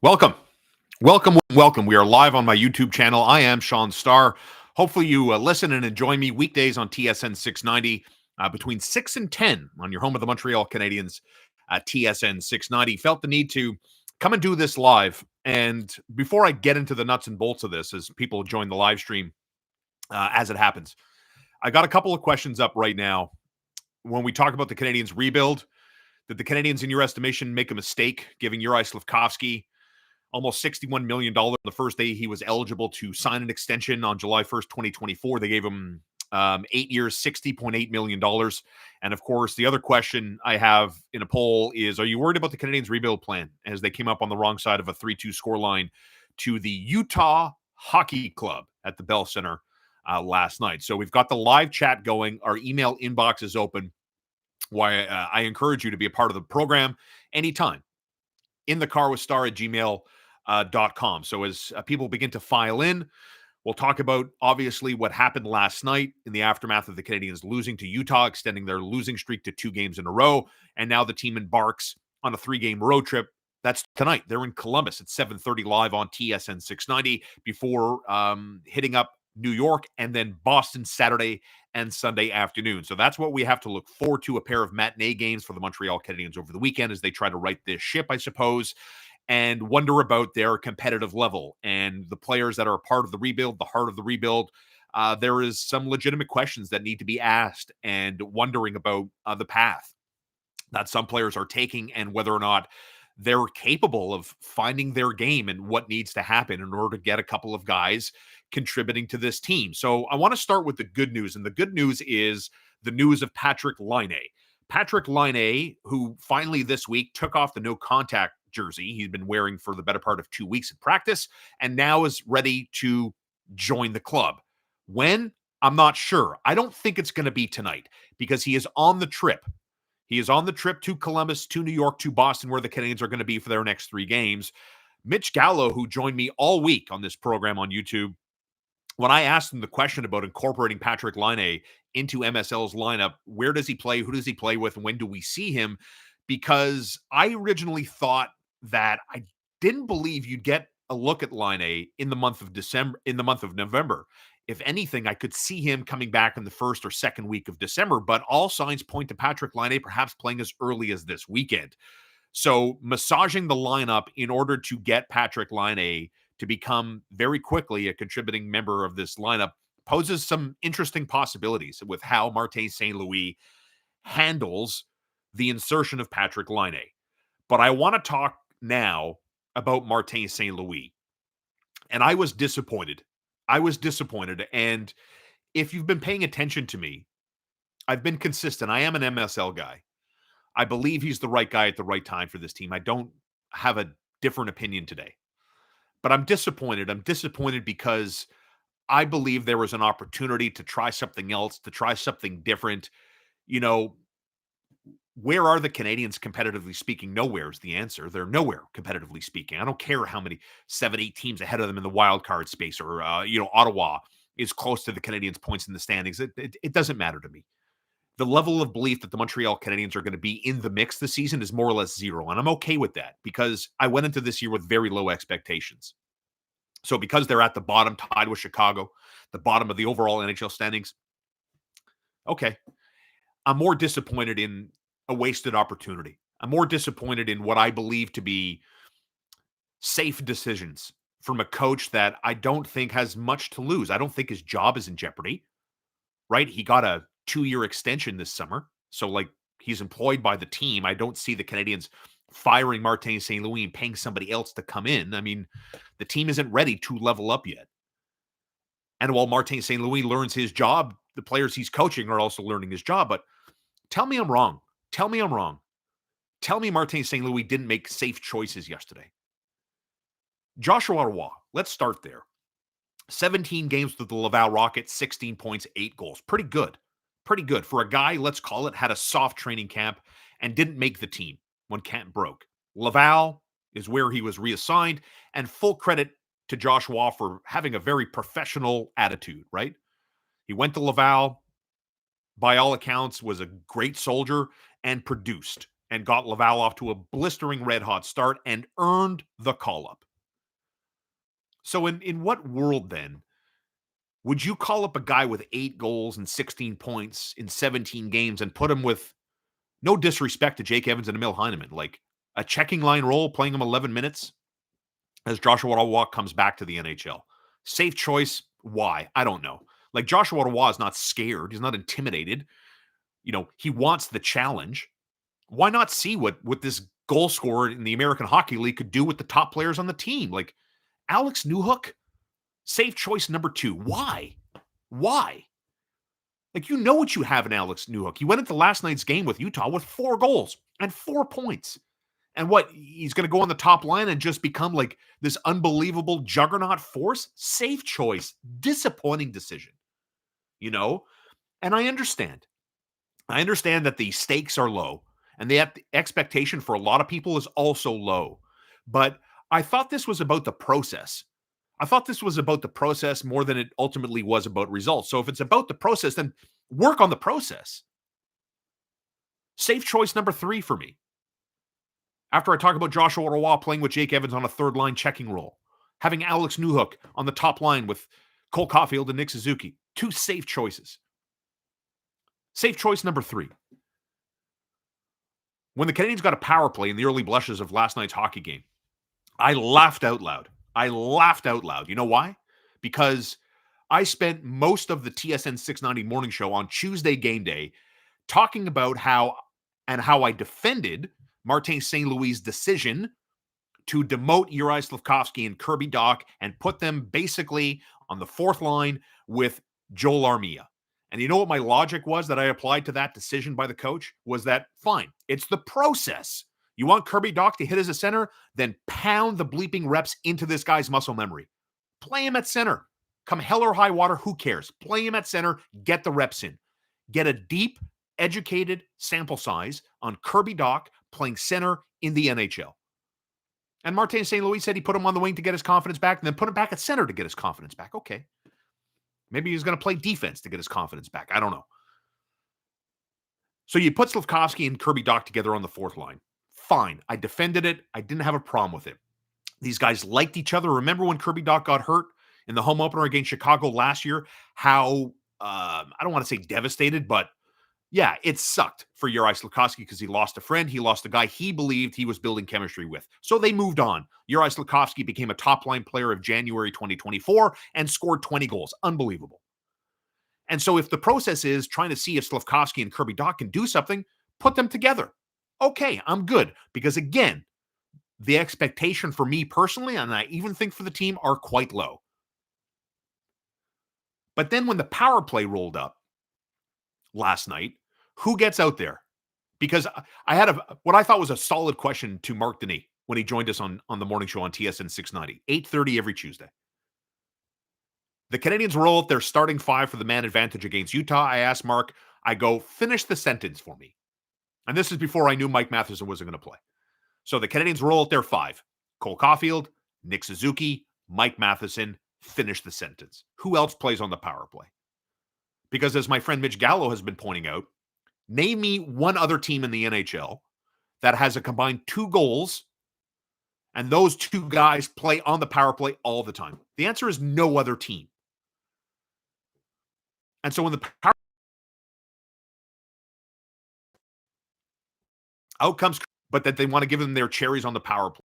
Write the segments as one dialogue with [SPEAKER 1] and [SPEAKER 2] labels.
[SPEAKER 1] Welcome, welcome. We are live on my YouTube channel. I am Sean Starr. Hopefully, you listen and enjoy me weekdays on TSN 690 between 6 and 10 on your home of the Montreal Canadiens, TSN 690. Felt the need to come and do this live. And before I get into the nuts and bolts of this, as people join the live stream as it happens, I got a couple of questions up right now. When we talk about the Canadiens rebuild, did the Canadiens, in your estimation, make a mistake giving Uri Slafkovsky almost $61 million the first day he was eligible to sign an extension on July 1st, 2024. They gave him 8 years, $60.8 million. And of course, the other question I have in a poll is, are you worried about the Canadiens' rebuild plan as they came up on the wrong side of a 3-2 scoreline to the Utah Hockey Club at the Bell Center last night? So we've got the live chat going. Our email inbox is open. Why I encourage you to be a part of the program anytime. In the car with Star at gmail.com. So as people begin to file in, we'll talk about, obviously, what happened last night in the aftermath of the Canadiens losing to Utah, extending their losing streak to 2 games in a row. And now the team embarks on a 3-game road trip. That's tonight. They're in Columbus at 7:30 live on TSN 690 before hitting up New York and then Boston Saturday and Sunday afternoon. So that's what we have to look forward to, a pair of matinee games for the Montreal Canadiens over the weekend as they try to right this ship, I suppose, and wonder about their competitive level and the players that are a part of the rebuild, the heart of the rebuild. There is some legitimate questions that need to be asked and wondering about the path that some players are taking and whether or not they're capable of finding their game and what needs to happen in order to get a couple of guys contributing to this team. So I want to start with the good news. And the good news is the news of Patrik Laine. Patrik Laine, who finally this week took off the no contact jersey he'd been wearing for the better part of 2 weeks in practice, and now is ready to join the club. When? I'm not sure. I don't think it's going to be tonight because he is on the trip. He is on the trip to Columbus, to New York, to Boston, where the Canadiens are going to be for their next 3 games. Mitch Gallo, who joined me all week on this program on YouTube, when I asked him the question about incorporating Patrik Laine into MSL's lineup, where does he play? Who does he play with? And when do we see him? Because I originally thought that I didn't believe you'd get a look at Laine in the month of November. If anything, I could see him coming back in the first or second week of December, but all signs point to Patrik Laine perhaps playing as early as this weekend. So massaging the lineup in order to get Patrik Laine to become very quickly a contributing member of this lineup poses some interesting possibilities with how Martin St. Louis handles the insertion of Patrik Laine. But I want to talk now about Martin St. Louis. And I was disappointed. And if you've been paying attention to me, I've been consistent. I am an MSL guy. I believe he's the right guy at the right time for this team. I don't have a different opinion today. But I'm disappointed. I'm disappointed because I believe there was an opportunity to try something else, to try something different. You know, where are the Canadiens competitively speaking? Nowhere is the answer. They're nowhere competitively speaking. I don't care how many 7, 8 teams ahead of them in the wild card space or, Ottawa is close to the Canadiens' points in the standings. It doesn't matter to me. The level of belief that the Montreal Canadiens are going to be in the mix this season is more or less zero. And I'm okay with that because I went into this year with very low expectations. So because they're at the bottom, tied with Chicago, the bottom of the overall NHL standings, okay. I'm more disappointed in a wasted opportunity. I'm more disappointed in what I believe to be safe decisions from a coach that I don't think has much to lose. I don't think his job is in jeopardy, right? He got a 2-year extension this summer. So, he's employed by the team. I don't see the Canadiens firing Martin St. Louis and paying somebody else to come in. I mean, the team isn't ready to level up yet. And while Martin St. Louis learns his job, the players he's coaching are also learning his job. But tell me I'm wrong. Tell me I'm wrong. Tell me Martin St. Louis didn't make safe choices yesterday. Joshua Roy, let's start there. 17 games with the Laval Rockets, 16 points, 8 goals. Pretty good. Pretty good for a guy, let's call it, had a soft training camp and didn't make the team when camp broke. Laval is where he was reassigned, and full credit to Joshua for having a very professional attitude, right? He went to Laval, by all accounts, was a great soldier and produced. and got Laval off to a blistering red-hot start and earned the call-up. So in what world, then, would you call up a guy with 8 goals and 16 points in 17 games and put him with, no disrespect to Jake Evans and Emil Heineman, like a checking line role, playing him 11 minutes as Joshua Roy comes back to the NHL? Safe choice. Why? I don't know. Like, Joshua Roy is not scared. He's not intimidated. He wants the challenge. Why not see what this goal scorer in the American Hockey League could do with the top players on the team? Like, Alex Newhook, safe choice number 2. Why? Like, what you have in Alex Newhook. He went into last night's game with Utah with 4 goals and 4 points. And what, he's going to go on the top line and just become like this unbelievable juggernaut force? Safe choice. Disappointing decision. And I understand. I understand that the stakes are low and the expectation for a lot of people is also low. But I thought this was about the process. I thought this was about the process more than it ultimately was about results. So if it's about the process, then work on the process. Safe choice number 3 for me. After I talk about Joshua Roy playing with Jake Evans on a third line checking role, having Alex Newhook on the top line with Cole Caulfield and Nick Suzuki, 2 safe choices. Safe choice number 3. When the Canadiens got a power play in the early blushes of last night's hockey game, I laughed out loud. You know why? Because I spent most of the TSN 690 morning show on Tuesday game day talking about how I defended Martin St. Louis' decision to demote Uri Slafkovsky and Kirby Dach and put them basically on the 4th line with Joel Armia. And you know what my logic was that I applied to that decision by the coach? Was that, fine, it's the process. You want Kirby Dach to hit as a center? Then pound the bleeping reps into this guy's muscle memory. Play him at center. Come hell or high water, who cares? Play him at center, get the reps in. Get a deep, educated sample size on Kirby Dach playing center in the NHL. And Martin St. Louis said he put him on the wing to get his confidence back and then put him back at center to get his confidence back. Okay. Maybe he's going to play defense to get his confidence back. I don't know. So you put Slafkovsky and Kirby Dach together on the 4th line. Fine. I defended it. I didn't have a problem with it. These guys liked each other. Remember when Kirby Dach got hurt in the home opener against Chicago last year? How, I don't want to say devastated, but yeah, it sucked for Uri Slafkovsky because he lost a friend. He lost a guy he believed he was building chemistry with. So they moved on. Uri Slafkovsky became a top-line player of January 2024 and scored 20 goals. Unbelievable. And so if the process is trying to see if Slafkovsky and Kirby Dach can do something, put them together. Okay, I'm good. Because again, the expectation for me personally, and I even think for the team, are quite low. But then when the power play rolled up last night, who gets out there? Because I had what I thought was a solid question to Mark Denis when he joined us on the morning show on TSN 690, 8:30 every Tuesday. The Canadiens roll out their starting 5 for the man advantage against Utah. I asked Mark, I go, finish the sentence for me. And this is before I knew Mike Matheson wasn't going to play. So the Canadiens roll out their 5. Cole Caulfield, Nick Suzuki, Mike Matheson, finish the sentence. Who else plays on the power play? Because as my friend Mitch Gallo has been pointing out, name me one other team in the NHL that has a combined 2 goals and those 2 guys play on the power play all the time. The answer is no other team. And so when the power outcomes, but that they want to give them their cherries on the power play.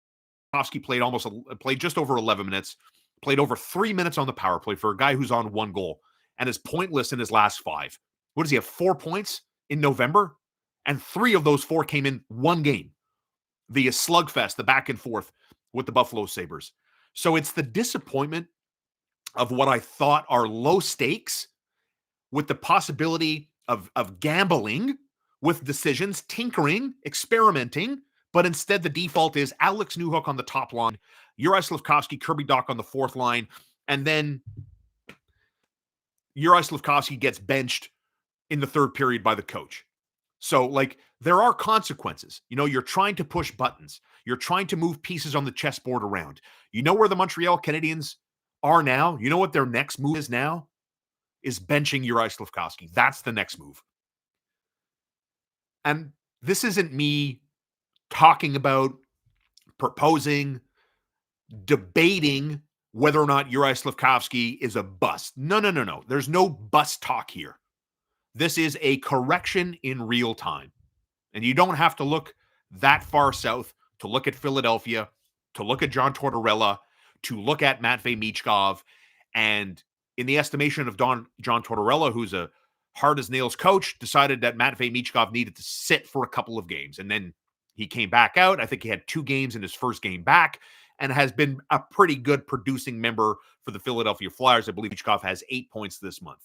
[SPEAKER 1] Slafkovsky played just over 11 minutes, played over 3 minutes on the power play for a guy who's on 1 goal and is pointless in his last 5. What does he have? 4 points in November? And 3 of those 4 came in 1 game. The slugfest, the back and forth with the Buffalo Sabres. So it's the disappointment of what I thought are low stakes with the possibility of gambling with decisions, tinkering, experimenting, but instead the default is Alex Newhook on the top line, Uri Slafkovsky, Kirby Dach on the 4th line, and then Uri Slafkovsky gets benched in the 3rd period by the coach. So, like, there are consequences. You're trying to push buttons. You're trying to move pieces on the chessboard around. You know where the Montreal Canadiens are now? You know what their next move is now? Is benching Uri Slafkovsky. That's the next move. And this isn't me talking about, proposing, debating whether or not Uri Slafkovsky is a bust. No, no, no, no. There's no bust talk here. This is a correction in real time. And you don't have to look that far south to look at Philadelphia, to look at John Tortorella, to look at Matvei Michkov. And in the estimation of John Tortorella, who's a hard as nails coach, decided that Matvei Michkov needed to sit for a couple of games. And then he came back out. I think he had 2 games in his first game back and has been a pretty good producing member for the Philadelphia Flyers. I believe Michkov has 8 points this month.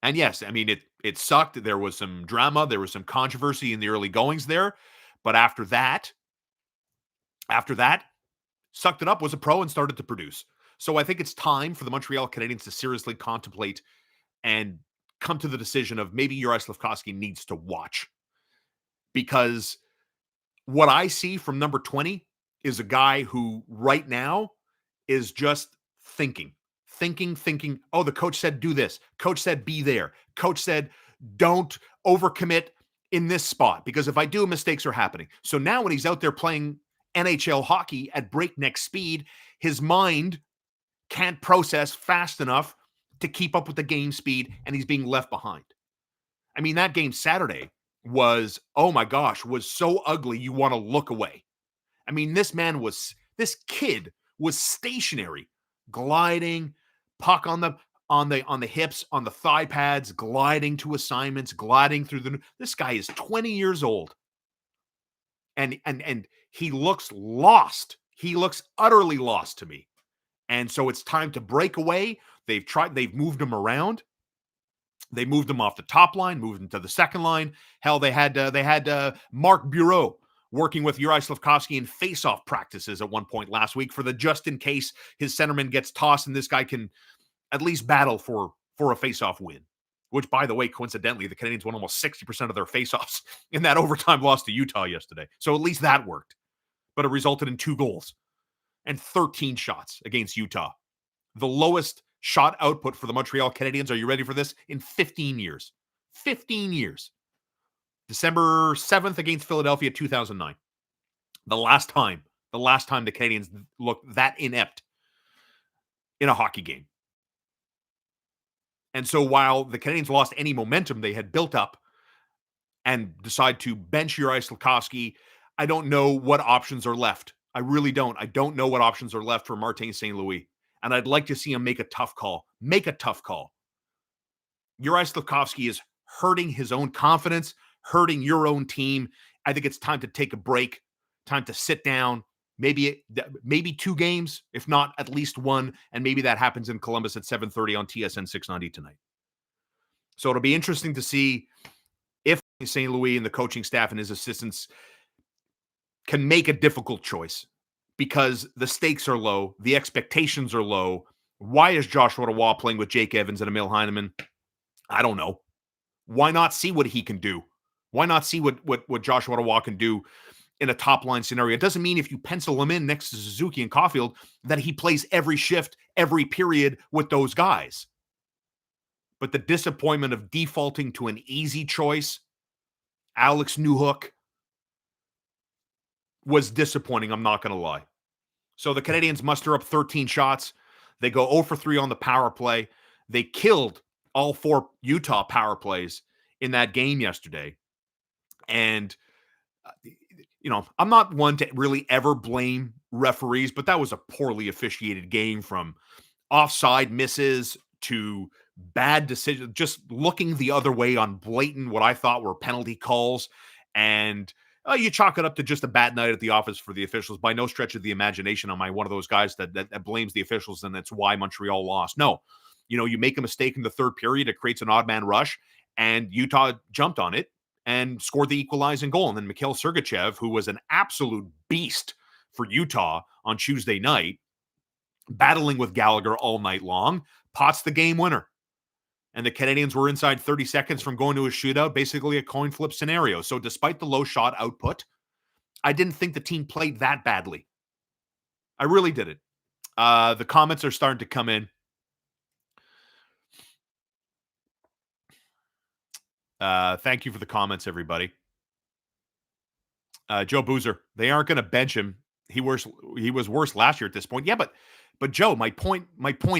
[SPEAKER 1] And yes, I mean, it sucked. There was some drama. There was some controversy in the early goings there. But after that, sucked it up, was a pro, and started to produce. So I think it's time for the Montreal Canadiens to seriously contemplate and come to the decision of maybe Uri Slafkovsky needs to watch. Because what I see from number 20 is a guy who right now is just thinking. Oh, the coach said do this. Coach said be there. Coach said don't overcommit in this spot because if I do, mistakes are happening. So now when he's out there playing NHL hockey at breakneck speed, his mind can't process fast enough to keep up with the game speed, and he's being left behind. I mean, that game Saturday was, oh my gosh, was so ugly you want to look away. I mean, this kid was stationary, gliding, puck on the hips, on the thigh pads, gliding to assignments, gliding through this guy is 20 years old. And he looks lost. He looks utterly lost to me. And so it's time to break away. They've moved him around. They moved him off the top line, moved him to the second line. Hell, they had Mark Bureau working with Uri Slafkovsky in face-off practices at one point last week for the just in case his centerman gets tossed and this guy can at least battle for a face-off win. Which, by the way, coincidentally, the Canadiens won almost 60% of their face-offs in that overtime loss to Utah yesterday. So at least that worked. But it resulted in 2 goals and 13 shots against Utah. The lowest shot output for the Montreal Canadiens, are you ready for this? In 15 years. 15 years. December 7th against Philadelphia, 2009. The last time the Canadiens looked that inept in a hockey game. And so while the Canadiens lost any momentum they had built up and decide to bench Uri Slafkovsky, I don't know what options are left. I really don't. I don't know what options are left for Martin St. Louis. And I'd like to see him make a tough call. Make a tough call. Uri Slafkovsky is hurting his own confidence, hurting your own team. I think it's time to take a break, time to sit down, maybe 2 games, if not at least 1, and maybe that happens in Columbus at 7:30 on TSN 690 tonight. So it'll be interesting to see if St. Louis and the coaching staff and his assistants can make a difficult choice because the stakes are low, the expectations are low. Why is Joshua Roy playing with Jake Evans and Emil Heineman? I don't know. Why not see what he can do? Why not see what Joshua Roy can do in a top-line scenario? It doesn't mean if you pencil him in next to Suzuki and Caulfield that he plays every shift, every period with those guys. But the disappointment of defaulting to an easy choice, Alex Newhook, was disappointing, I'm not going to lie. So the Canadiens muster up 13 shots. They go 0 for 3 on the power play. They killed all 4 Utah power plays in that game yesterday. And, I'm not one to really ever blame referees, but that was a poorly officiated game, from offside misses to bad decisions, just looking the other way on blatant, what I thought were penalty calls. And you chalk it up to just a bad night at the office for the officials. By no stretch of the imagination am I one of those guys that blames the officials and that's why Montreal lost. No, you make a mistake in the third period, it creates an odd man rush, and Utah jumped on it and scored the equalizing goal. And then Mikhail Sergachev, who was an absolute beast for Utah on Tuesday night, battling with Gallagher all night long, pots the game winner. And the Canadiens were inside 30 seconds from going to a shootout, basically a coin flip scenario. So despite the low shot output, I didn't think the team played that badly. I really didn't. The comments are starting to come in. Thank you for the comments, everybody. Joe Boozer. They aren't going to bench him. He was worse last year at this point. Yeah, but Joe, my point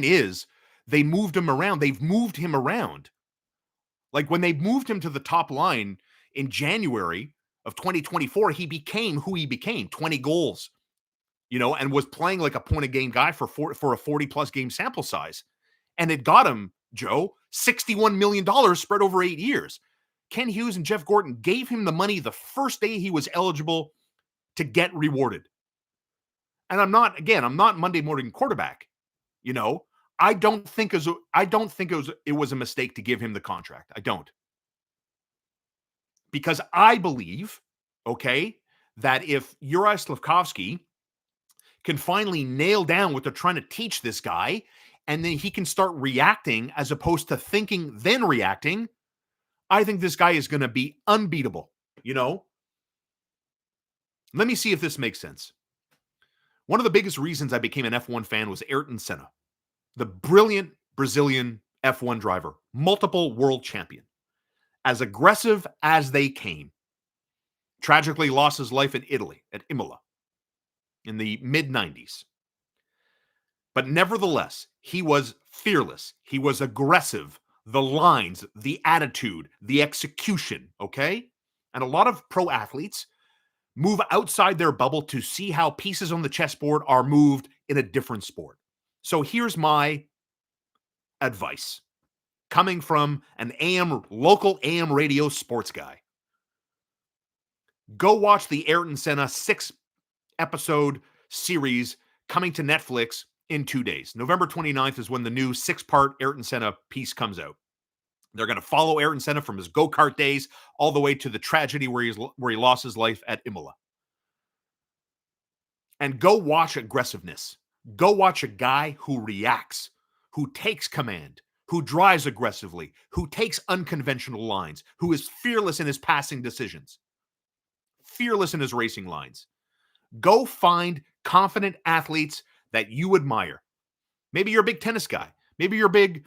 [SPEAKER 1] is they moved him around. They've moved him around. Like when they moved him to the top line in January of 2024, he became who he became, 20 goals, and was playing like a point a game guy for a 40 plus game sample size. And it got him, Joe, $61 million spread over 8 years. Ken Hughes and Jeff Gorton gave him the money the first day he was eligible to get rewarded. And I'm not Monday morning quarterback. I don't think it was a mistake to give him the contract. I don't. Because I believe, that if Uri Slafkovsky can finally nail down what they're trying to teach this guy, and then he can start reacting as opposed to thinking, then reacting, I think this guy is going to be unbeatable. Let me see if this makes sense. One of the biggest reasons I became an F1 fan was Ayrton Senna, the brilliant Brazilian F1 driver, multiple world champion. As aggressive as they came, tragically lost his life in Italy, at Imola, in the mid-90s. But nevertheless, he was fearless. He was aggressive. The lines, the attitude, the execution, And a lot of pro athletes move outside their bubble to see how pieces on the chessboard are moved in a different sport. So here's my advice, coming from an local AM radio sports guy. Go watch the Ayrton Senna 6-episode series coming to Netflix in 2 days. November 29th is when the new 6-part Ayrton Senna piece comes out. They're going to follow Ayrton Senna from his go-kart days all the way to the tragedy where he lost his life at Imola. And go watch aggressiveness. Go watch a guy who reacts, who takes command, who drives aggressively, who takes unconventional lines, who is fearless in his passing decisions, fearless in his racing lines. Go find confident athletes that you admire. Maybe you're a big tennis guy. Maybe you're a big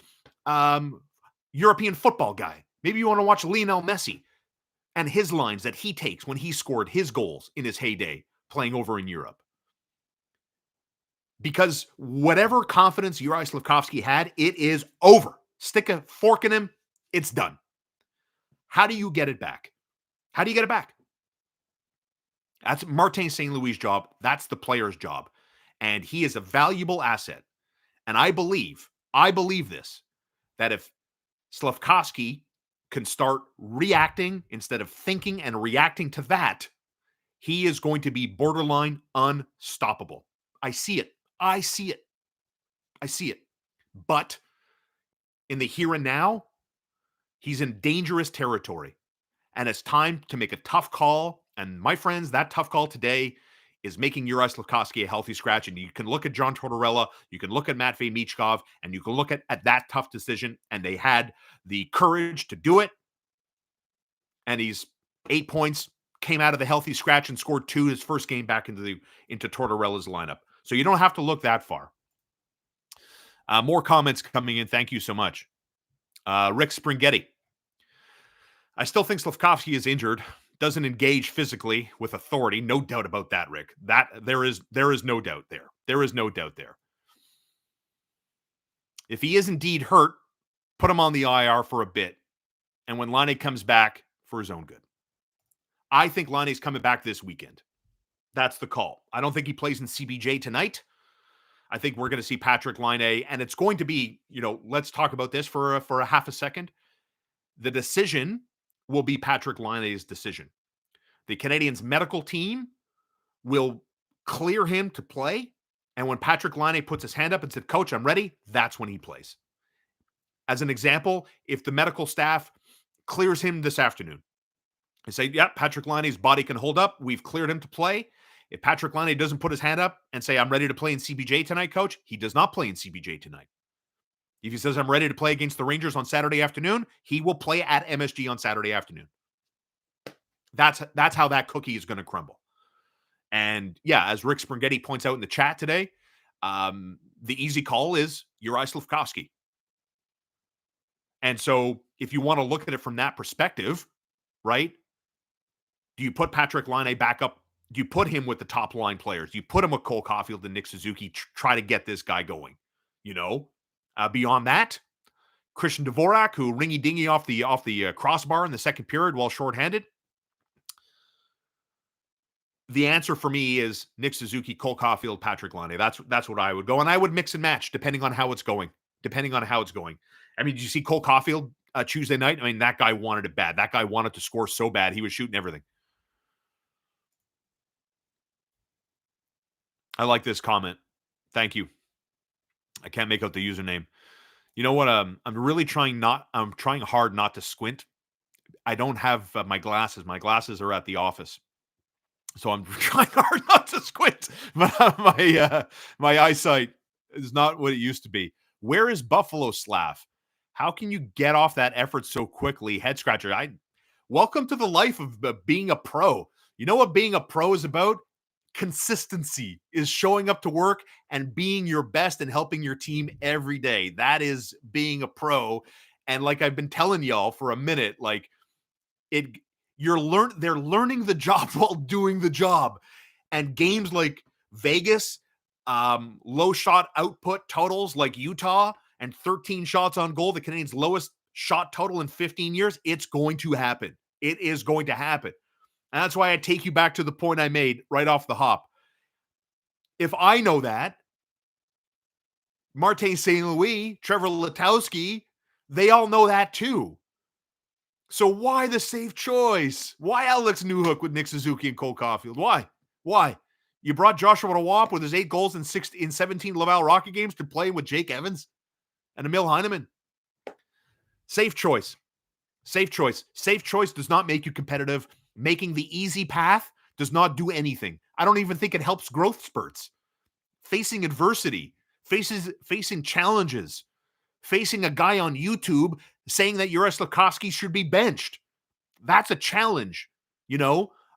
[SPEAKER 1] European football guy. Maybe you want to watch Lionel Messi and his lines that he takes when he scored his goals in his heyday playing over in Europe. Because whatever confidence Uri Slafkovsky had, it is over. Stick a fork in him, it's done. How do you get it back? How do you get it back? That's Martin St. Louis' job. That's the player's job. And he is a valuable asset. And I believe this, that if Slafkovsky can start reacting instead of thinking and reacting to that, he is going to be borderline unstoppable. I see it. But in the here and now, he's in dangerous territory. And it's time to make a tough call. And my friends, that tough call today is making Uri Slafkovsky a healthy scratch. And you can look at John Tortorella, you can look at Matvei Michkov, and you can look at that tough decision. And they had the courage to do it. And he's 8 points, came out of the healthy scratch and scored 2 his first game back into Tortorella's lineup. So you don't have to look that far. More comments coming in. Thank you so much. Rick Springhetti. I still think Slafkovsky is injured. Doesn't engage physically with authority. No doubt about that, Rick. That there is no doubt there. There is no doubt there. If he is indeed hurt, put him on the IR for a bit. And when Laine comes back, for his own good. I think Laine's coming back this weekend. That's the call. I don't think he plays in CBJ tonight. I think we're going to see Patrick Laine, and it's going to be, let's talk about this for a half a second. The decision will be Patrick Laine's decision. The Canadiens medical team will clear him to play, and when Patrick Laine puts his hand up and said, "Coach, I'm ready," that's when he plays. As an example, if the medical staff clears him this afternoon and say, "Yeah, Patrick Laine's body can hold up. We've cleared him to play." If Patrick Laine doesn't put his hand up and say, "I'm ready to play in CBJ tonight, Coach," he does not play in CBJ tonight. If he says, "I'm ready to play against the Rangers on Saturday afternoon," he will play at MSG on Saturday afternoon. That's how that cookie is going to crumble. And yeah, as Rick Springhetti points out in the chat today, the easy call is Uri Slafkovsky. And so if you want to look at it from that perspective, right, do you put Patrick Laine back up You put him with the top line players. You put him with Cole Caulfield and Nick Suzuki. Try to get this guy going. Beyond that, Christian Dvorak, who ringy dingy off the crossbar in the second period while shorthanded. The answer for me is Nick Suzuki, Cole Caulfield, Patrick Laine. That's what I would go, and I would mix and match depending on how it's going. I mean, did you see Cole Caulfield Tuesday night? I mean, that guy wanted it bad. That guy wanted to score so bad. He was shooting everything. I like this comment. Thank you. I can't make out the username. You know what? I'm trying hard not to squint. I don't have my glasses. My glasses are at the office. So I'm trying hard not to squint. But my eyesight is not what it used to be. Where is Buffalo Slav? How can you get off that effort so quickly? Head scratcher. Welcome to the life of being a pro. You know what being a pro is about? Consistency, is showing up to work and being your best and helping your team every day. That is being a pro. And like I've been telling y'all for a minute, like they're learning the job while doing the job. And games like Vegas, low shot output totals like Utah, and 13 shots on goal, the Canadiens' lowest shot total in 15 years, it's going to happen. It is going to happen. And that's why I take you back to the point I made right off the hop. If I know that, Martin St. Louis, Trevor Letowski, they all know that too. So why the safe choice? Why Alex Newhook with Nick Suzuki and Cole Caulfield? Why? You brought Joshua Roy with his 8 goals in 17 Laval Rocket games to play with Jake Evans and Emil Heineman. Safe choice. Safe choice does not make you competitive. Making the easy path does not do anything. I don't even think it helps growth spurts. Facing adversity, facing challenges, facing a guy on YouTube saying that Slafkovsky should be benched. That's a challenge.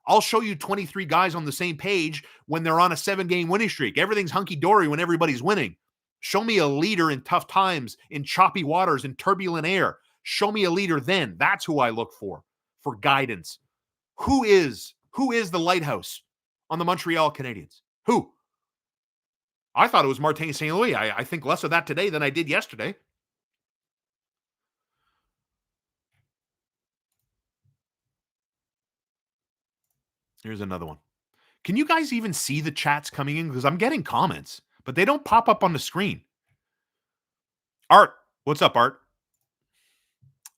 [SPEAKER 1] I'll show you 23 guys on the same page when they're on a 7-game winning streak. Everything's hunky-dory when everybody's winning. Show me a leader in tough times, in choppy waters, in turbulent air. Show me a leader then. That's who I look for guidance. Who is the lighthouse on the Montreal Canadiens? Who? I thought it was Martin St. Louis. I think less of that today than I did yesterday. Here's another one. Can you guys even see the chats coming in? Because I'm getting comments, but they don't pop up on the screen. Art, what's up, Art?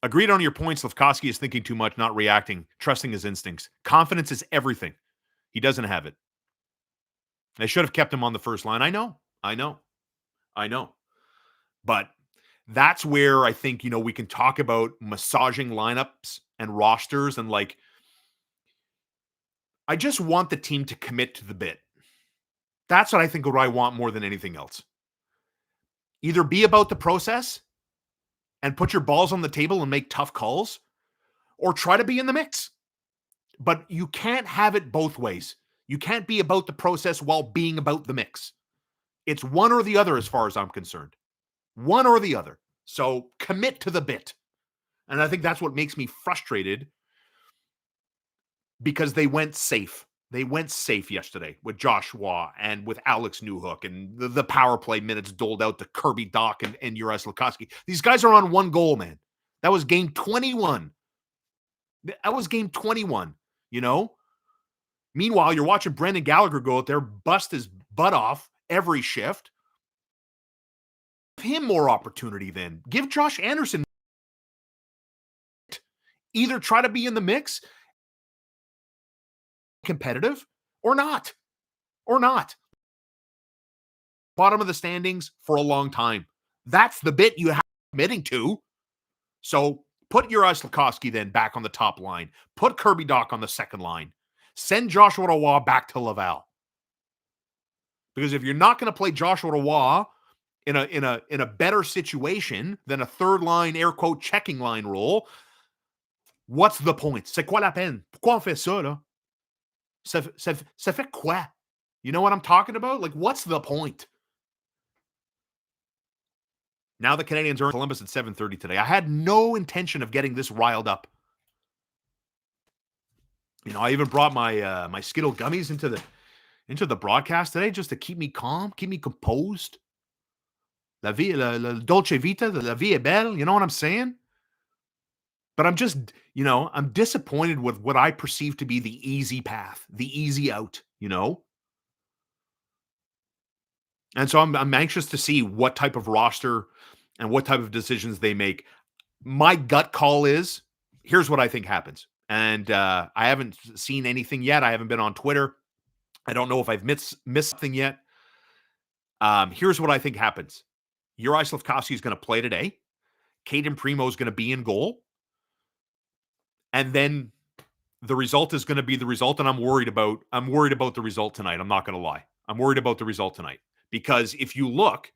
[SPEAKER 1] Agreed on your points. Slafkovsky is thinking too much, not reacting, trusting his instincts. Confidence is everything. He doesn't have it. They should have kept him on the first line. I know. But that's where I think, we can talk about massaging lineups and rosters and I just want the team to commit to the bit. That's what I think what I want more than anything else. Either be about the process and put your balls on the table and make tough calls, or try to be in the mix. But you can't have it both ways. You can't be about the process while being about the mix. It's one or the other as far as I'm concerned. One or the other. So commit to the bit. And I think that's what makes me frustrated, because they went safe. They went safe yesterday with Joshua and with Alex Newhook, and the power play minutes doled out to Kirby Dach and Slafkovsky. These guys are on 1 goal, man. That was game 21. Meanwhile, you're watching Brendan Gallagher go out there, bust his butt off every shift. Give him more opportunity then. Give Josh Anderson. Either try to be in the mix, competitive, or not. Bottom of the standings for a long time. That's the bit you have committing to. So put Slafkovsky then back on the top line. Put Kirby Dach on the second line. Send Joshua Roy back to Laval. Because if you're not going to play Joshua Roy in a better situation than a third line, air quote, checking line role, what's the point? C'est quoi la peine? Pourquoi on fait ça, là? Ça fait quoi? You know what I'm talking about? What's the point? Now the Canadiens are in Columbus at 7:30 today. I had no intention of getting this riled up. I even brought my Skittle gummies into the broadcast today just to keep me calm, keep me composed. La dolce vita, la vie est belle. You know what I'm saying? But I'm just, I'm disappointed with what I perceive to be the easy path, the easy out. And so I'm anxious to see what type of roster and what type of decisions they make. My gut call is here's what I think happens. And I haven't seen anything yet. I haven't been on Twitter. I don't know if I've missed something yet. Here's what I think happens. Uri Slafkovsky is going to play today. Caden Primo is going to be in goal. And then the result is going to be the result. And I'm worried about the result tonight. I'm not going to lie. I'm worried about the result tonight. Because if you look,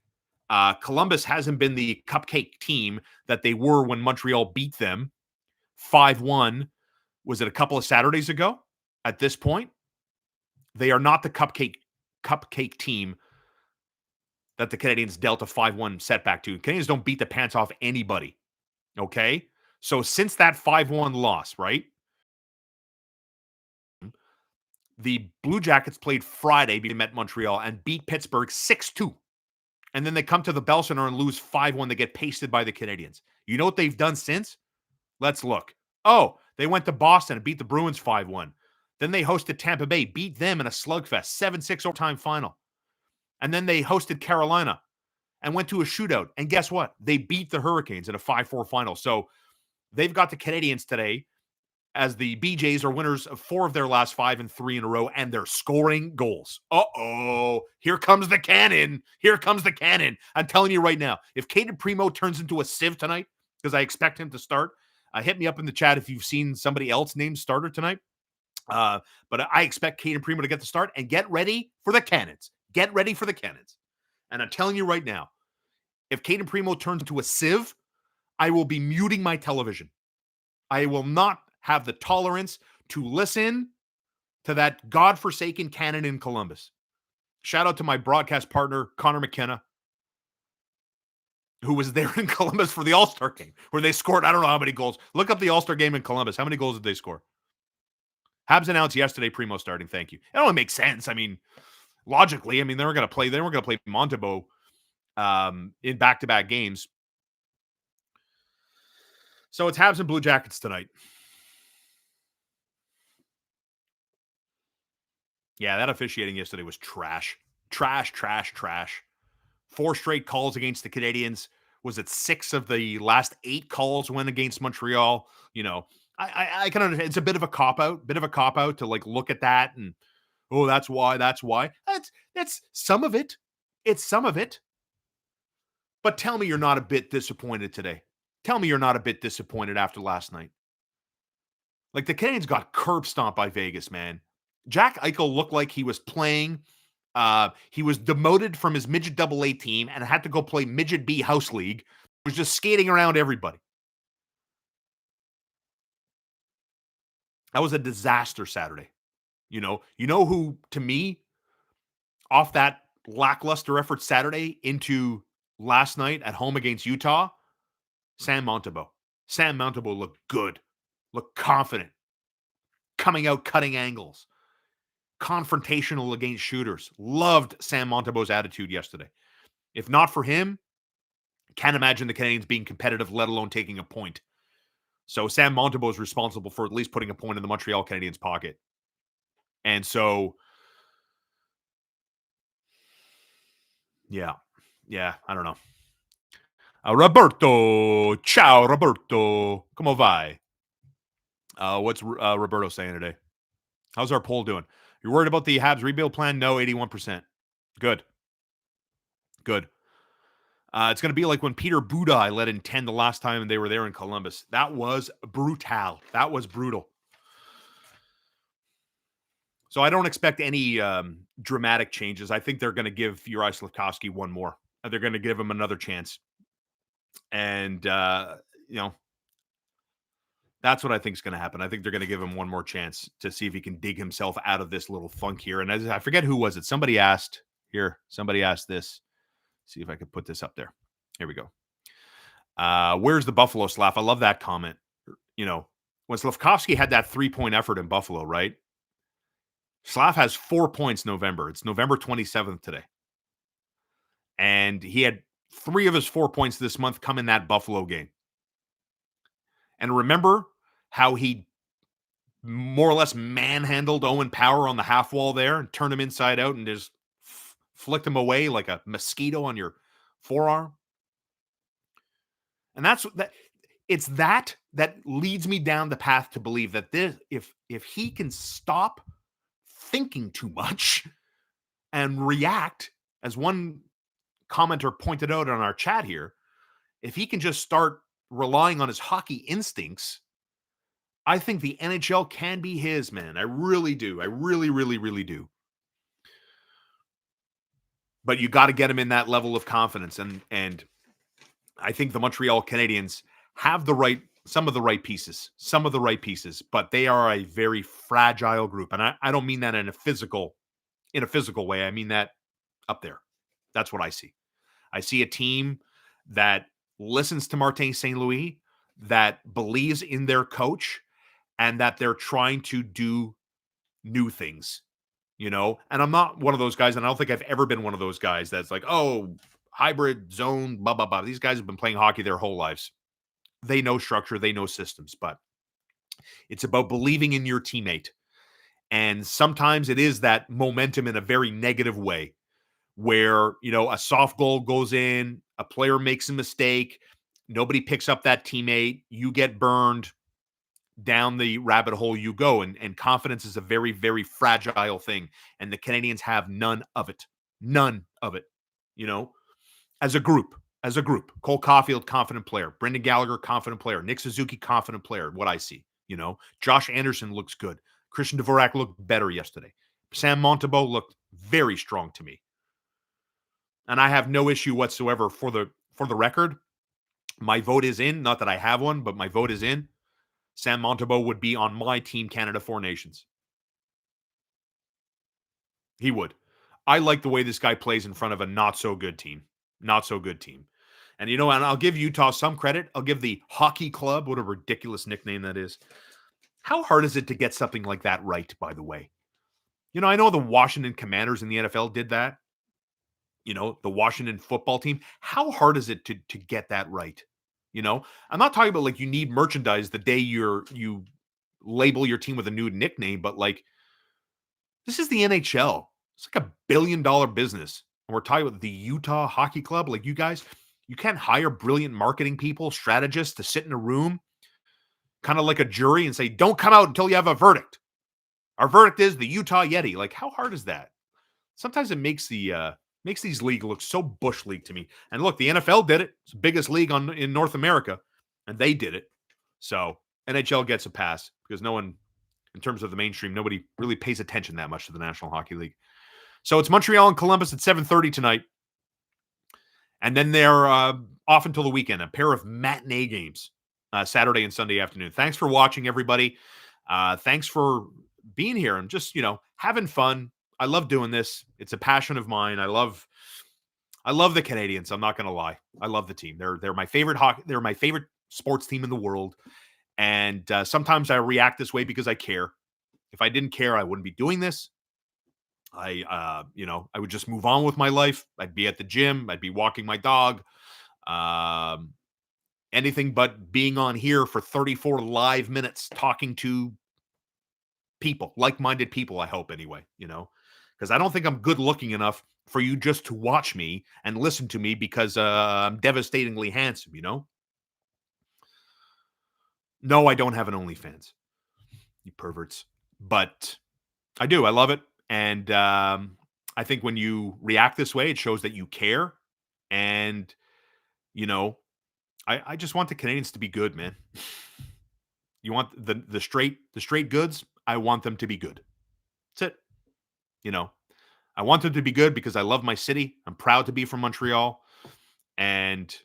[SPEAKER 1] Columbus hasn't been the cupcake team that they were when Montreal beat them 5-1. Was it a couple of Saturdays ago? At this point, they are not the cupcake team that the Canadiens dealt a 5-1 setback to. Canadiens don't beat the pants off anybody. Okay? So since that 5-1 loss, right? The Blue Jackets played Friday, they met Montreal and beat Pittsburgh 6-2. And then they come to the Bell Center and lose 5-1. They get pasted by the Canadiens. You know what they've done since? Let's look. Oh, they went to Boston and beat the Bruins 5-1. Then they hosted Tampa Bay, beat them in a slugfest, 7-6 overtime final. And then they hosted Carolina and went to a shootout. And guess what? They beat the Hurricanes in a 5-4 final. So they've got the Canadiens today as the BJs are winners of 4 of their last 5 and 3 in a row, and they're scoring goals. Uh-oh. Here comes the cannon. Here comes the cannon. I'm telling you right now, if Caden Primo turns into a sieve tonight, because I expect him to start, hit me up in the chat if you've seen somebody else named starter tonight. But I expect Caden Primo to get the start, and get ready for the cannons. Get ready for the cannons. And I'm telling you right now, if Caden Primo turns into a sieve, I will be muting my television. I will not have the tolerance to listen to that godforsaken cannon in Columbus. Shout out to my broadcast partner, Connor McKenna, who was there in Columbus for the All-Star game, where they scored, I don't know how many goals. Look up the All-Star game in Columbus. How many goals did they score? Habs announced yesterday Primo starting. Thank you. It only makes sense. I mean, logically, they were going to play Montebo in back-to-back games. So it's Habs and Blue Jackets tonight. Yeah, that officiating yesterday was trash. Trash. 4 straight calls against the Canadiens. Was it 6 of the last 8 calls went against Montreal? I can understand. It's a bit of a cop-out to like look at that and, oh, that's why. That's some of it. It's some of it. But tell me you're not a bit disappointed today. Tell me you're not a bit disappointed after last night. Like, the Canadiens got curb stomped by Vegas, man. Jack Eichel looked like he was playing. He was demoted from his midget AA team and had to go play midget B house league. He was just skating around everybody. That was a disaster Saturday. You know who, to me, off that lackluster effort Saturday into last night at home against Utah? Sam Montebo. Sam Montebo looked good, looked confident, coming out cutting angles, confrontational against shooters. Loved Sam Montebo's attitude yesterday. If not for him, can't imagine the Canadiens being competitive, let alone taking a point. So Sam Montebo is responsible for at least putting a point in the Montreal Canadiens' pocket. And so, yeah, I don't know. Roberto. Ciao, Roberto. Come vai? What's Roberto saying today? How's our poll doing? You're worried about the Habs rebuild plan? No, 81%. Good. It's going to be like when Peter Budaj let in 10 the last time they were there in Columbus. That was brutal. That was brutal. So I don't expect any dramatic changes. I think they're going to give Uri Slafkovsky one more. They're going to give him another chance. And, that's what I think is going to happen. I think they're going to give him one more chance to see if he can dig himself out of this little funk here. And I forget who was it. Somebody asked this. See if I could put this up there. Here we go. Where's the Buffalo Slav? I love that comment. when Slafkovsky had that 3-point effort in Buffalo, right? Slav has 4 points November. It's November 27th today. And he had 3 of his 4 points this month come in that Buffalo game. And remember how he more or less manhandled Owen Power on the half wall there and turned him inside out and just flicked him away like a mosquito on your forearm? And that's that. It's that leads me down the path to believe that this, if he can stop thinking too much and react, as one commenter pointed out on our chat here, if he can just start relying on his hockey instincts, I think the NHL can be his, man. I really do. I really, really, really do. But you got to get him in that level of confidence. And I think the Montreal Canadiens have some of the right pieces, but they are a very fragile group. And I don't mean that in a physical way. I mean that up there. That's what I see. I see a team that listens to Martin St. Louis, that believes in their coach, and that they're trying to do new things, And I'm not one of those guys, and I don't think I've ever been one of those guys that's like, oh, hybrid zone, blah, blah, blah. These guys have been playing hockey their whole lives. They know structure, they know systems, but it's about believing in your teammate. And sometimes it is that momentum in a very negative way where, a soft goal goes in, a player makes a mistake, nobody picks up that teammate, you get burned, down the rabbit hole you go. And confidence is a very, very fragile thing. And the Canadiens have none of it. None of it. As a group. Cole Caulfield, confident player. Brendan Gallagher, confident player. Nick Suzuki, confident player. What I see. Josh Anderson looks good. Christian Dvorak looked better yesterday. Sam Montembeault looked very strong to me. And I have no issue whatsoever for the record. My vote is in. Not that I have one, but my vote is in. Sam Montembeault would be on my team, Canada Four Nations. He would. I like the way this guy plays in front of a not-so-good team. Not-so-good team. And, and I'll give Utah some credit. I'll give the Hockey Club, what a ridiculous nickname that is. How hard is it to get something like that right, by the way? I know the Washington Commanders in the NFL did that. The Washington football team. How hard is it to get that right? I'm not talking about like you need merchandise the day you label your team with a new nickname, but like this is the NHL. It's like $1 billion business. And we're talking about the Utah Hockey Club. Like you guys, you can't hire brilliant marketing people, strategists to sit in a room, kind of like a jury and say, don't come out until you have a verdict. Our verdict is the Utah Yeti. Like how hard is that? Sometimes it makes these leagues look so bush league to me. And look, the NFL did it. It's the biggest league in North America, and they did it. So NHL gets a pass because no one, in terms of the mainstream, nobody really pays attention that much to the National Hockey League. So it's Montreal and Columbus at 7:30 tonight. And then they're off until the weekend, a pair of matinee games, Saturday and Sunday afternoon. Thanks for watching, everybody. Thanks for being here and just, having fun. I love doing this. It's a passion of mine. I love the Canadiens. I'm not going to lie. I love the team. They're my favorite hockey. They're my favorite sports team in the world. And sometimes I react this way because I care. If I didn't care, I wouldn't be doing this. I would just move on with my life. I'd be at the gym. I'd be walking my dog. Anything but being on here for 34 live minutes talking to people, like-minded people, I hope anyway, because I don't think I'm good looking enough for you just to watch me and listen to me because I'm devastatingly handsome, No, I don't have an OnlyFans, you perverts, but I do. I love it. And I think when you react this way, it shows that you care. And, I just want the Canadians to be good, man. You want the straight goods? I want them to be good. That's it. I want them to be good because I love my city. I'm proud to be from Montreal. And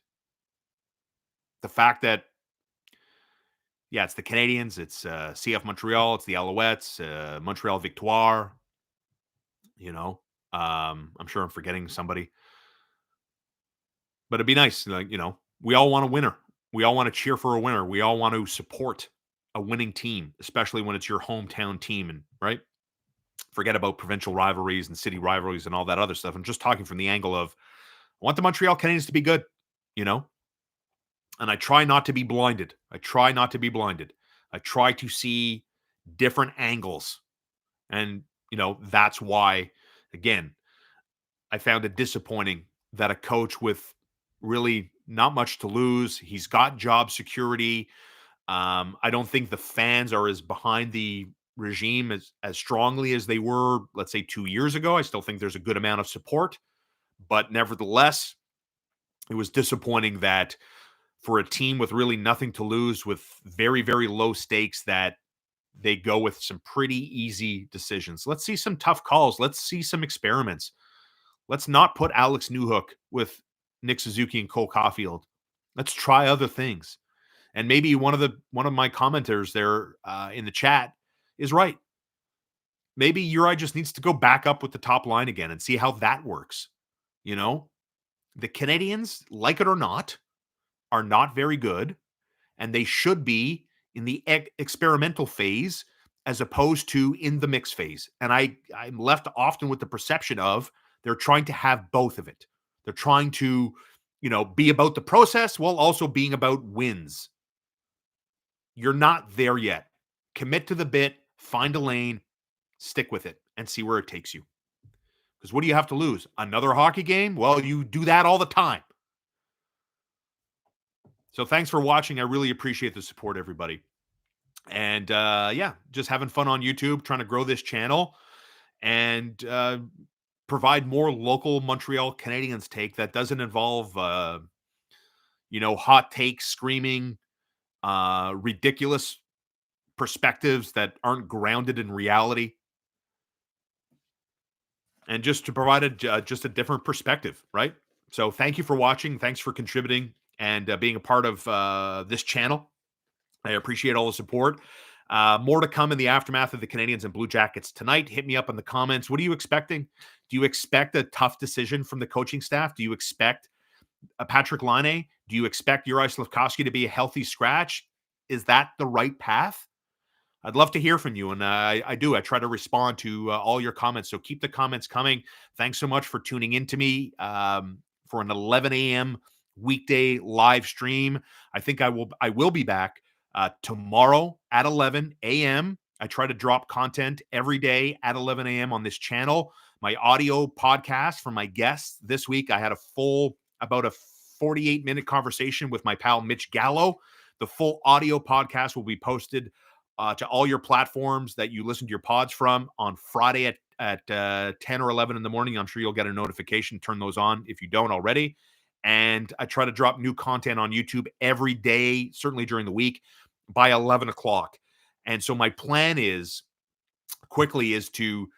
[SPEAKER 1] the fact that, it's the Canadiens, it's CF Montreal, it's the Alouettes, Montreal Victoire. I'm sure I'm forgetting somebody. But it'd be nice. Like, we all want a winner. We all want to cheer for a winner. We all want to support a winning team, especially when it's your hometown team. And right, forget about provincial rivalries and city rivalries and all that other stuff. I'm just talking from the angle of I want the Montreal Canadiens to be good, you know, and I try not to be blinded. I try not to be blinded. I try to see different angles. And, that's why, again, I found it disappointing that a coach with really not much to lose, he's got job security. I don't think the fans are as behind the regime as strongly as they were, let's say, 2 years ago. I still think there's a good amount of support, but nevertheless, it was disappointing that for a team with really nothing to lose, with very, very low stakes, that they go with some pretty easy decisions. Let's see some tough calls. Let's see some experiments. Let's not put Alex Newhook with Nick Suzuki and Cole Caulfield. Let's try other things. And maybe one of my commenters there in the chat is right. Maybe Uri just needs to go back up with the top line again and see how that works. The Canadiens, like it or not, are not very good, and they should be in the experimental phase as opposed to in the mix phase. And I'm left often with the perception of they're trying to have both of it. They're trying to, be about the process while also being about wins. You're not there yet. Commit to the bit, find a lane, stick with it, and see where it takes you. Because what do you have to lose? Another hockey game? Well, you do that all the time. So thanks for watching. I really appreciate the support, everybody. And just having fun on YouTube, trying to grow this channel and provide more local Montreal Canadiens take that doesn't involve, hot takes, screaming, ridiculous perspectives that aren't grounded in reality. And just to provide just a different perspective, right? So thank you for watching. Thanks for contributing and being a part of this channel. I appreciate all the support. More to come in the aftermath of the Canadiens and Blue Jackets tonight. Hit me up in the comments. What are you expecting? Do you expect a tough decision from the coaching staff? Do you expect a Patrick Laine? Do you expect Uri Slafkovsky to be a healthy scratch? Is that the right path? I'd love to hear from you, and I do. I try to respond to all your comments, so keep the comments coming. Thanks so much for tuning in to me for an 11 a.m. weekday live stream. I think I will be back tomorrow at 11 a.m. I try to drop content every day at 11 a.m. on this channel. My audio podcast for my guests this week, I had about a 48-minute conversation with my pal Mitch Gallo. The full audio podcast will be posted to all your platforms that you listen to your pods from on Friday at 10 or 11 in the morning. I'm sure you'll get a notification. Turn those on if you don't already. And I try to drop new content on YouTube every day, certainly during the week, by 11 o'clock. And so my plan is to,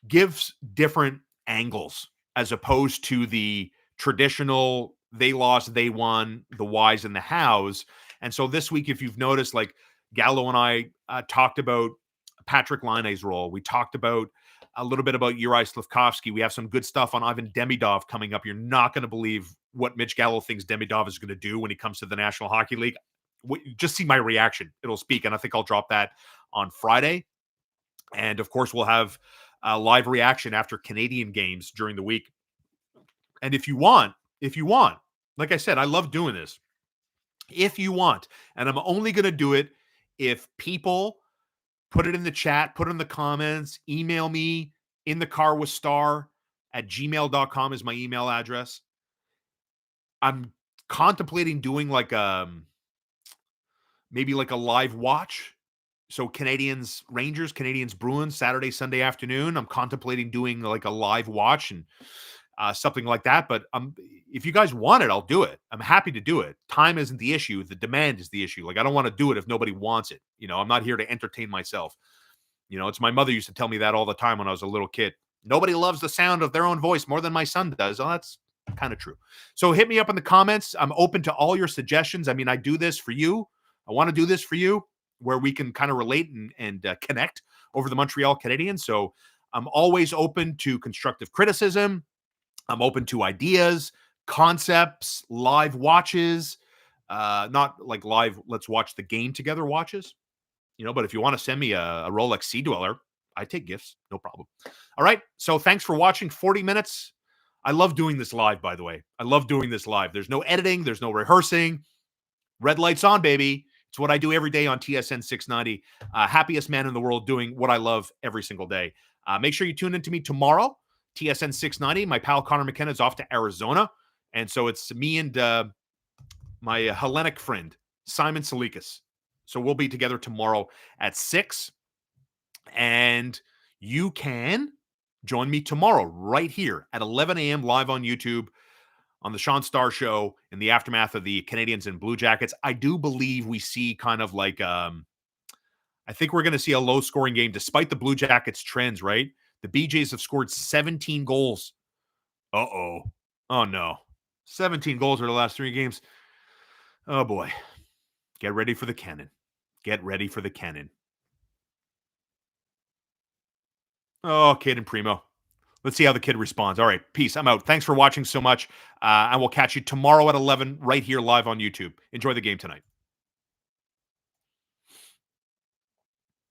[SPEAKER 1] give different angles as opposed to the traditional they lost, they won, the whys and the hows. And so this week, if you've noticed, like Gallo and I talked about Patrick Laine's role. We talked about a little bit about Uri Slafkovsky. We have some good stuff on Ivan Demidov coming up. You're not going to believe what Mitch Gallo thinks Demidov is going to do when he comes to the National Hockey League. Just see my reaction. It'll speak. And I think I'll drop that on Friday. And of course, we'll have a live reaction after Canadian games during the week. And if you want, like I said, I love doing this. If you want, and I'm only going to do it if people put it in the chat, put it in the comments, email me in the car with star at gmail.com is my email address. I'm contemplating doing maybe like a live watch. So Canadiens Rangers, Canadiens Bruins, Saturday, Sunday afternoon. I'm contemplating doing like a live watch and something like that. But if you guys want it, I'll do it. I'm happy to do it. Time isn't the issue. The demand is the issue. Like, I don't want to do it if nobody wants it. I'm not here to entertain myself. It's my mother used to tell me that all the time when I was a little kid. Nobody loves the sound of their own voice more than my son does. Oh, that's kind of true. So hit me up in the comments. I'm open to all your suggestions. I mean, I do this for you. I want to do this for you where we can kind of relate and connect over the Montreal Canadiens. So I'm always open to constructive criticism. I'm open to ideas, concepts, live watches, Not like live, let's watch the game together watches, but if you want to send me a Rolex Sea Dweller, I take gifts, no problem. All right. So thanks for watching 40 minutes. I love doing this live, by the way. I love doing this live. There's no editing, there's no rehearsing. Red lights on, baby. It's what I do every day on TSN 690. Happiest man in the world doing what I love every single day. Make sure you tune in to me tomorrow, TSN 690. My pal Connor McKenna is off to Arizona. And so it's me and my Hellenic friend, Simon Salikas. So we'll be together tomorrow at 6. And you can join me tomorrow right here at 11 a.m. live on YouTube on the Sean Starr Show in the aftermath of the Canadiens and Blue Jackets. I do believe we see kind of like, I think we're going to see a low-scoring game despite the Blue Jackets trends, right? The BJs have scored 17 goals. Uh-oh. Oh, no. 17 goals over the last 3 games. Oh, boy. Get ready for the cannon. Get ready for the cannon. Oh, Kid and Primo. Let's see how the kid responds. All right, peace. I'm out. Thanks for watching so much. I will catch you tomorrow at 11 right here live on YouTube. Enjoy the game tonight.